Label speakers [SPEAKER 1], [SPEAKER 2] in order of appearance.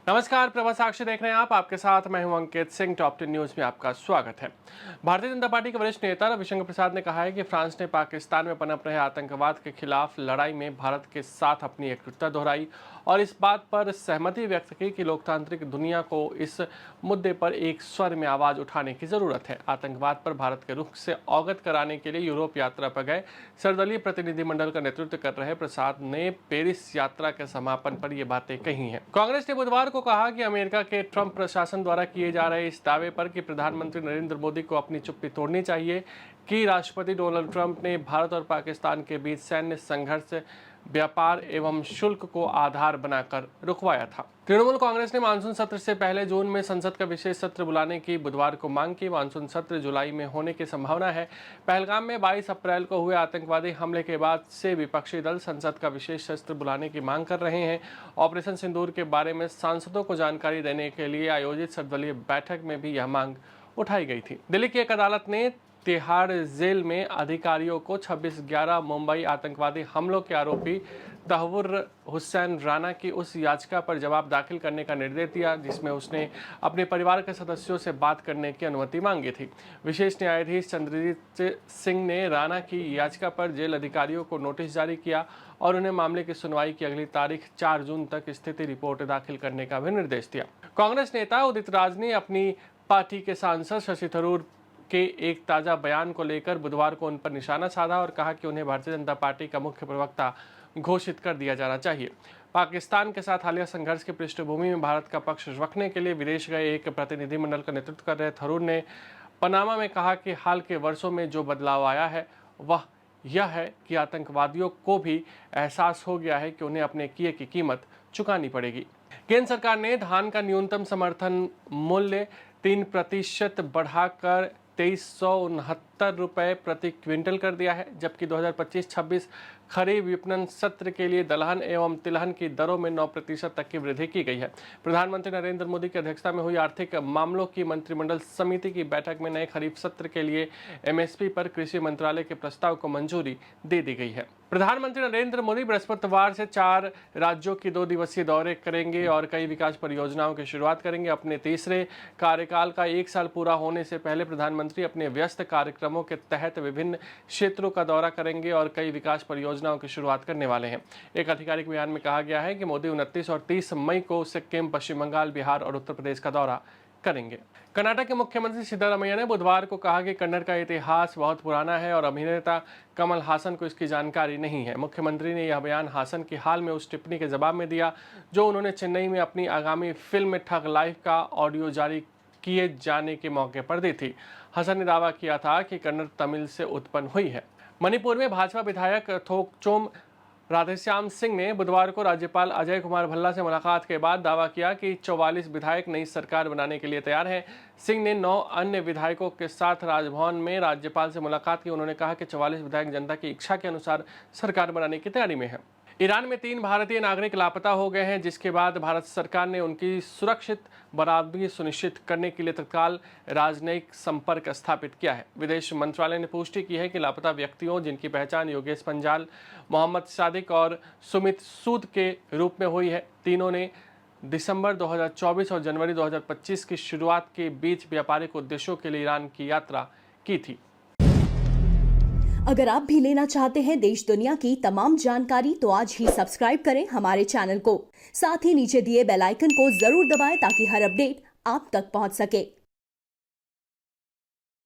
[SPEAKER 1] नमस्कार, प्रभा साक्षी देख रहे हैं आप। आपके साथ मैं हूं अंकित सिंह। टॉप 10 न्यूज में आपका स्वागत है। भारतीय जनता पार्टी के वरिष्ठ नेता रविशंकर प्रसाद ने कहा है कि फ्रांस ने पाकिस्तान में पनप रहे आतंकवाद के खिलाफ लड़ाई में भारत के साथ अपनी एकजुटता दोहराई और इस बात पर सहमति व्यक्त की कि लोकतांत्रिक दुनिया को इस मुद्दे पर एक स्वर में आवाज उठाने की जरूरत है। आतंकवाद पर भारत के रुख से अवगत कराने के लिए यूरोप यात्रा पर गए सर्वदलीय प्रतिनिधिमंडल का नेतृत्व कर रहे प्रसाद ने पेरिस यात्रा के समापन पर ये बातें कही हैं। कांग्रेस ने बुधवार को कहा कि अमेरिका के ट्रंप प्रशासन द्वारा किए जा रहे इस दावे पर कि प्रधानमंत्री नरेंद्र मोदी को अपनी चुप्पी तोड़नी चाहिए कि राष्ट्रपति डोनाल्ड ट्रंप ने भारत और पाकिस्तान के बीच सैन्य संघर्ष, व्यापार एवं शुल्क को आधार बनाकर रुकवाया था। तृणमूल कांग्रेस ने मानसून सत्र से पहले जून में संसद का विशेष सत्र बुलाने की बुधवार को मांग की। मानसून सत्र जुलाई में होने की संभावना है। पहलगाम में 22 अप्रैल को हुए आतंकवादी हमले के बाद से विपक्षी दल संसद का विशेष सत्र बुलाने की मांग कर रहे हैं। ऑपरेशन सिंदूर के बारे में सांसदों को जानकारी देने के लिए आयोजित सर्वदलीय बैठक में भी यह मांग उठाई गई थी। दिल्ली की एक अदालत ने तिहाड़ जेल में अधिकारियों को 26/11 मुंबई आतंकवादी हमलों के आरोपी तहव्वुर हुसैन राना की उस याचिका पर जवाब दाखिल करने का निर्देश दिया जिसमें उसने अपने परिवार के सदस्यों से बात करने की अनुमति मांगी थी। विशेष न्यायाधीश चंद्रजीत सिंह ने राना की याचिका पर जेल अधिकारियों को नोटिस जारी किया और उन्हें मामले की सुनवाई की अगली तारीख 4 जून तक स्थिति रिपोर्ट दाखिल करने का भी निर्देश दिया। कांग्रेस नेता उदित राज ने अपनी पार्टी के सांसद शशि थरूर के एक ताज़ा बयान को लेकर बुधवार को उन पर निशाना साधा और कहा कि उन्हें भारतीय जनता पार्टी का मुख्य प्रवक्ता घोषित कर दिया जाना चाहिए। पाकिस्तान के साथ हालिया संघर्ष की पृष्ठभूमि में भारत का पक्ष रखने के लिए विदेश गए एक प्रतिनिधिमंडल का नेतृत्व कर रहे थरूर ने पनामा में कहा कि हाल के वर्षों में जो बदलाव आया है वह यह है कि आतंकवादियों को भी एहसास हो गया है कि उन्हें अपने किए की कीमत चुकानी पड़ेगी। केंद्र सरकार ने धान का न्यूनतम समर्थन मूल्य 3% बढ़ाकर 2369 रुपये प्रति क्विंटल कर दिया है, जबकि 2025-26 खरीफ विपणन सत्र के लिए दलहन एवं तिलहन की दरों में 9% तक की वृद्धि की गई है। प्रधानमंत्री नरेंद्र मोदी की अध्यक्षता में हुई आर्थिक मामलों की मंत्रिमंडल समिति की बैठक में नए खरीफ सत्र के लिए एमएसपी पर कृषि मंत्रालय के प्रस्ताव को मंजूरी दे दी गई है। प्रधानमंत्री नरेंद्र मोदी बृहस्पतिवार से 4 राज्यों की 2 दिवसीय दौरे करेंगे और कई विकास परियोजनाओं की शुरुआत करेंगे। अपने तीसरे कार्यकाल का 1 साल पूरा होने से पहले प्रधानमंत्री अपने व्यस्त कार्यक्रमों के तहत विभिन्न क्षेत्रों का दौरा करेंगे और कई विकास परियोजनाओं की शुरुआत करने वाले हैं। एक आधिकारिक बयान में कहा गया है कि मोदी 29 और 30 मई को सिक्किम, पश्चिम बंगाल, बिहार और उत्तर प्रदेश का दौरा करेंगे। कर्नाटक के मुख्यमंत्री सिद्धारमैया ने बुधवार को कहा कि कन्नड़ का इतिहास बहुत पुराना है और अभिनेता कमल हासन को इसकी जानकारी नहीं है। मुख्यमंत्री ने यह बयान हासन की हाल में उस टिप्पणी के जवाब में दिया जो उन्होंने चेन्नई में अपनी आगामी फिल्म ठग लाइफ का ऑडियो जारी किए जाने के मौके पर दी थी। हसन ने दावा किया था कि कन्नड़ तमिल से उत्पन्न हुई है। मणिपुर में भाजपा विधायक थोकचोम राधेश्याम सिंह ने बुधवार को राज्यपाल अजय कुमार भल्ला से मुलाकात के बाद दावा किया कि 44 विधायक नई सरकार बनाने के लिए तैयार हैं। सिंह ने 9 अन्य विधायकों के साथ राजभवन में राज्यपाल से मुलाकात की। उन्होंने कहा कि 44 विधायक जनता की इच्छा के अनुसार सरकार बनाने की तैयारी में है। ईरान में 3 भारतीय नागरिक लापता हो गए हैं, जिसके बाद भारत सरकार ने उनकी सुरक्षित बराबरी सुनिश्चित करने के लिए तत्काल राजनयिक संपर्क स्थापित किया है। विदेश मंत्रालय ने पुष्टि की है कि लापता व्यक्तियों जिनकी पहचान योगेश पंजाल, मोहम्मद सादिक और सुमित सूद के रूप में हुई है, तीनों ने दिसंबर 2024 और जनवरी 2025 की शुरुआत के बीच व्यापारिक उद्देश्यों के लिए ईरान की यात्रा की थी।
[SPEAKER 2] अगर आप भी लेना चाहते हैं देश दुनिया की तमाम जानकारी तो आज ही सब्सक्राइब करें हमारे चैनल को। साथ ही नीचे दिए बेल आइकन को जरूर दबाएं ताकि हर अपडेट आप तक पहुंच सके।